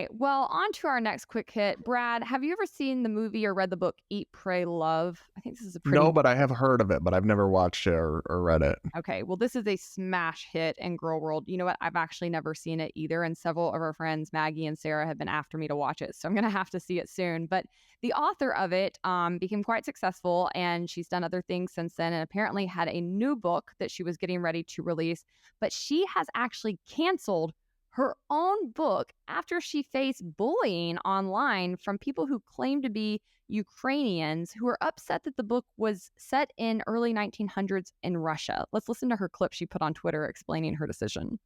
right. Well, on to our next quick hit. Brad, have you ever seen the movie or read the book Eat, Pray, Love? I think this is a No, pretty... but I have heard of it, but I've never watched it or read it. Okay, well, this is a smash hit in girl world. You know what? I've actually never seen it either, and several of our friends, Maggie and Sarah, have been after me to watch it, so I'm going to have to see it soon. But the author of it became quite successful, and she's done other things since then, and apparently had a new book that she was getting ready to release. But she has actually canceled her own book after she faced bullying online from people who claim to be Ukrainians who are upset that the book was set in early 1900s in Russia. Let's listen to her clip she put on Twitter explaining her decision.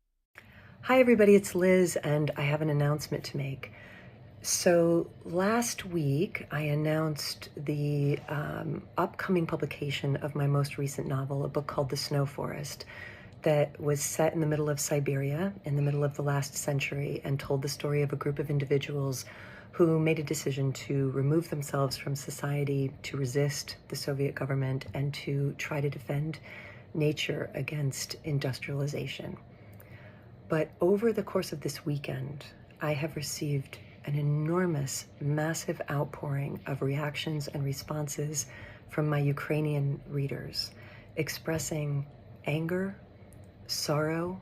Hi, everybody. It's Liz, and I have an announcement to make. So last week, I announced the upcoming publication of my most recent novel, a book called The Snow Forest, that was set in the middle of Siberia in the middle of the last century and told the story of a group of individuals who made a decision to remove themselves from society, to resist the Soviet government, and to try to defend nature against industrialization. But over the course of this weekend, I have received an enormous, massive outpouring of reactions and responses from my Ukrainian readers, expressing anger, sorrow,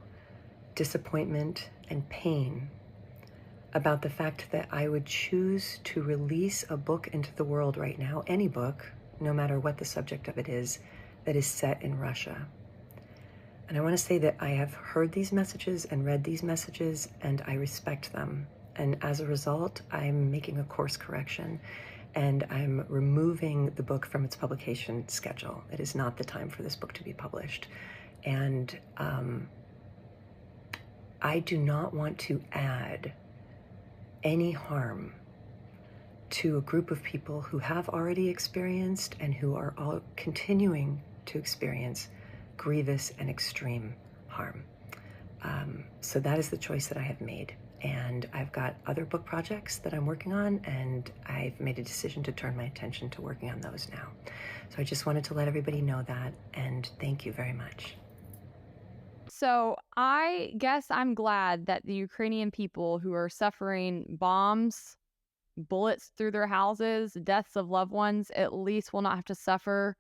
disappointment, and pain about the fact that I would choose to release a book into the world right now, any book, no matter what the subject of it is, that is set in Russia. And I want to say that I have heard these messages and read these messages, and I respect them. And as a result, I'm making a course correction, and I'm removing the book from its publication schedule. It is not the time for this book to be published. And I do not want to add any harm to a group of people who have already experienced and who are all continuing to experience grievous and extreme harm. So that is the choice that I have made. And I've got other book projects that I'm working on, and I've made a decision to turn my attention to working on those now. So I just wanted to let everybody know that, and thank you very much. So I guess I'm glad that the Ukrainian people who are suffering bombs, bullets through their houses, deaths of loved ones, at least will not have to suffer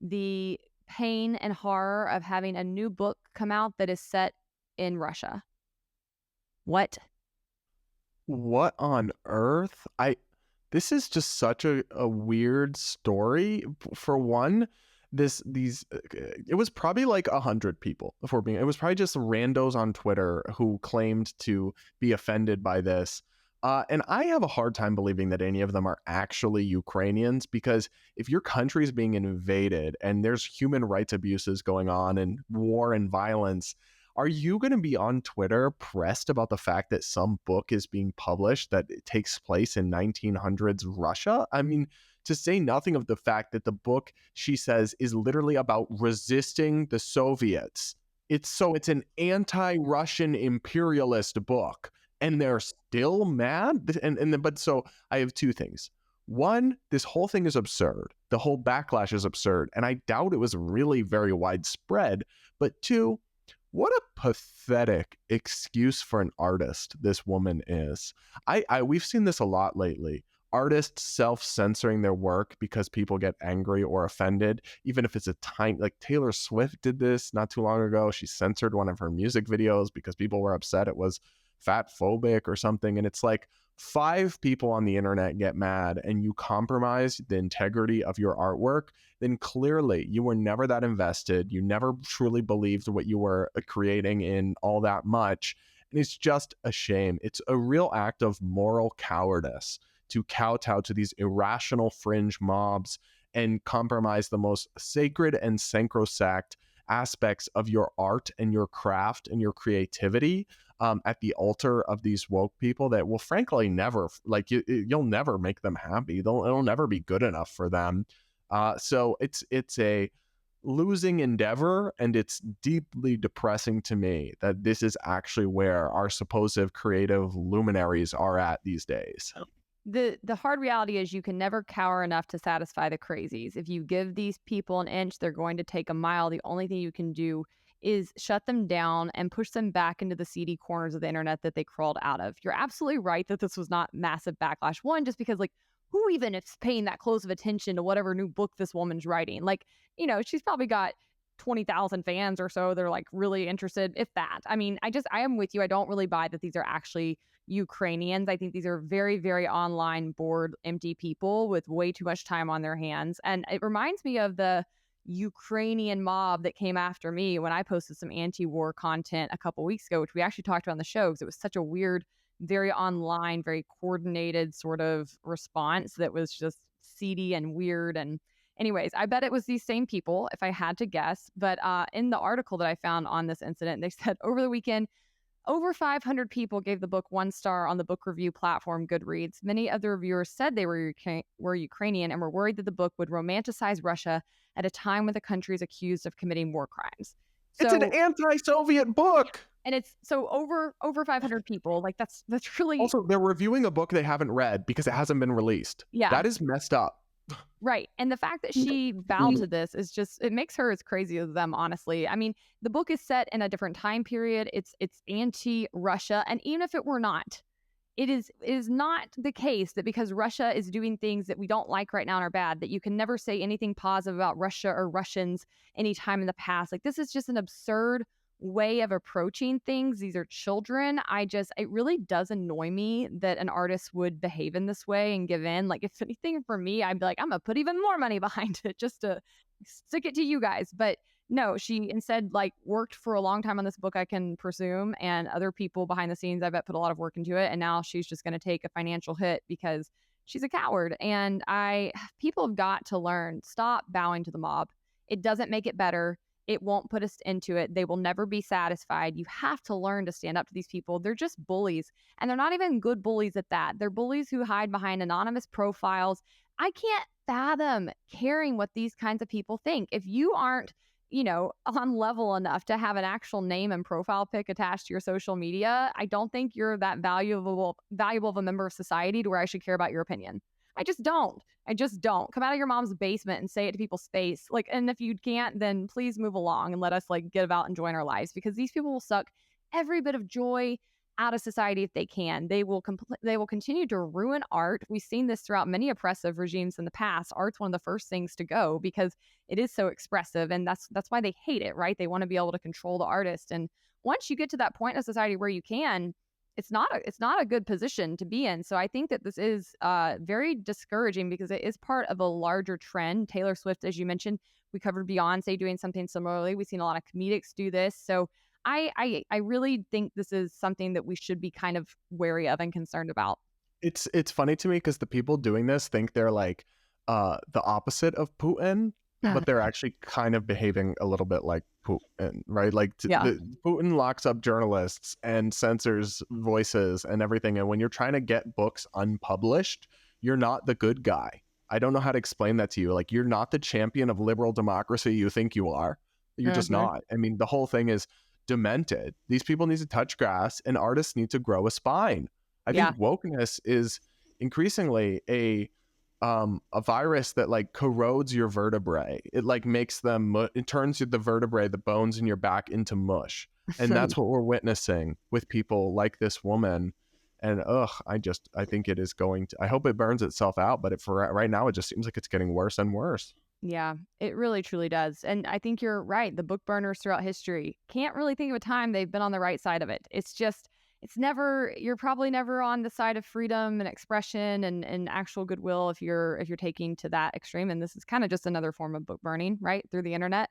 the pain and horror of having a new book come out that is set in Russia. What? What on earth? This is just such a weird story. For one, it was probably like 100 people. It was probably just randos on Twitter who claimed to be offended by this. And I have a hard time believing that any of them are actually Ukrainians, because if your country is being invaded and there's human rights abuses going on and war and violence, are you going to be on Twitter pressed about the fact that some book is being published that takes place in 1900s Russia? I mean, to say nothing of the fact that the book, she says, is literally about resisting the Soviets. It's an anti-Russian imperialist book, and they're still mad. But so I have two things. One, this whole thing is absurd. The whole backlash is absurd, and I doubt it was really very widespread. But two, what a pathetic excuse for an artist this woman is. We've seen this a lot lately. Artists self-censoring their work because people get angry or offended, even if it's a tiny, like Taylor Swift did this not too long ago. She censored one of her music videos because people were upset it was fat phobic or something. And it's like 5 people on the internet get mad and you compromise the integrity of your artwork, then clearly you were never that invested. You never truly believed what you were creating in all that much. And it's just a shame. It's a real act of moral cowardice to kowtow to these irrational fringe mobs and compromise the most sacred and sacrosanct aspects of your art and your craft and your creativity at the altar of these woke people that will frankly never, like, you'll never make them happy. It'll never be good enough for them. So it's a losing endeavor, and it's deeply depressing to me that this is actually where our supposed creative luminaries are at these days. The hard reality is you can never cower enough to satisfy the crazies. If you give these people an inch, they're going to take a mile. The only thing you can do is shut them down and push them back into the seedy corners of the internet that they crawled out of. You're absolutely right that this was not massive backlash. One, just because like who even is paying that close of attention to whatever new book this woman's writing? Like, she's probably got 20,000 fans or so. They're like really interested, if that. I mean, I am with you. I don't really buy that these are actually Ukrainians. I think these are very, very online, bored, empty people with way too much time on their hands. And it reminds me of the Ukrainian mob that came after me when I posted some anti-war content a couple weeks ago, which we actually talked about on the show because it was such a weird, very online, very coordinated sort of response that was just seedy and weird. And anyways, I bet it was these same people if I had to guess. But in the article that I found on this incident, they said over the weekend, over 500 people gave the book 1 star on the book review platform Goodreads. Many of the reviewers said they were Ukrainian and were worried that the book would romanticize Russia at a time when the country is accused of committing war crimes. So, it's an anti-Soviet book. And it's so over 500 people. Like that's really also, they're reviewing a book they haven't read because it hasn't been released. Yeah, that is messed up. Right. And the fact that she bowed to this is just, it makes her as crazy as them, honestly. I mean, the book is set in a different time period. It's anti-Russia. And even if it were not, it is not the case that because Russia is doing things that we don't like right now and are bad, that you can never say anything positive about Russia or Russians anytime in the past. Like, this is just an absurd way of approaching things. These are children. It really does annoy me that an artist would behave in this way and give in. Like, if anything for me, I'd be like, I'm gonna put even more money behind it just to stick it to you guys. But no, she instead like worked for a long time on this book, I can presume, and other people behind the scenes, I bet, put a lot of work into it. And now she's just going to take a financial hit because she's a coward. And people have got to learn, stop bowing to the mob. It doesn't make it better. It won't put us into it. They will never be satisfied. You have to learn to stand up to these people. They're just bullies. And they're not even good bullies at that. They're bullies who hide behind anonymous profiles. I can't fathom caring what these kinds of people think. If you aren't, on level enough to have an actual name and profile pic attached to your social media, I don't think you're that valuable of a member of society to where I should care about your opinion. I just don't. Come out of your mom's basement and say it to people's face. Like, and if you can't, then please move along and let us like get out and join our lives, because these people will suck every bit of joy out of society if they can. They will continue to ruin art. We've seen this throughout many oppressive regimes in the past. Art's one of the first things to go because it is so expressive, and that's why they hate it, right? They want to be able to control the artist. And once you get to that point in society where you can, it's not a good position to be in. So I think that this is very discouraging because it is part of a larger trend. Taylor Swift, as you mentioned, we covered Beyonce doing something similarly. We've seen a lot of comedics do this. So I really think this is something that we should be kind of wary of and concerned about. It's funny to me because the people doing this think they're like the opposite of Putin, but they're actually kind of behaving a little bit like Putin, right? Like Putin locks up journalists and censors voices and everything. And when you're trying to get books unpublished, you're not the good guy. I don't know how to explain that to you. Like, you're not the champion of liberal democracy you think you are. You're just not. I mean, the whole thing is demented. These people need to touch grass, and artists need to grow a spine. I think wokeness is increasingly a virus that like corrodes your vertebrae. It like makes them, it turns the vertebrae, the bones in your back, into mush. And that's what we're witnessing with people like this woman. And I think it is going to, I hope it burns itself out, but for right now, it just seems like it's getting worse and worse. Yeah, it really truly does. And I think you're right. The book burners throughout history, can't really think of a time they've been on the right side of it. You're probably never on the side of freedom and expression and actual goodwill if you're taking to that extreme. And this is kind of just another form of book burning, right, through the internet.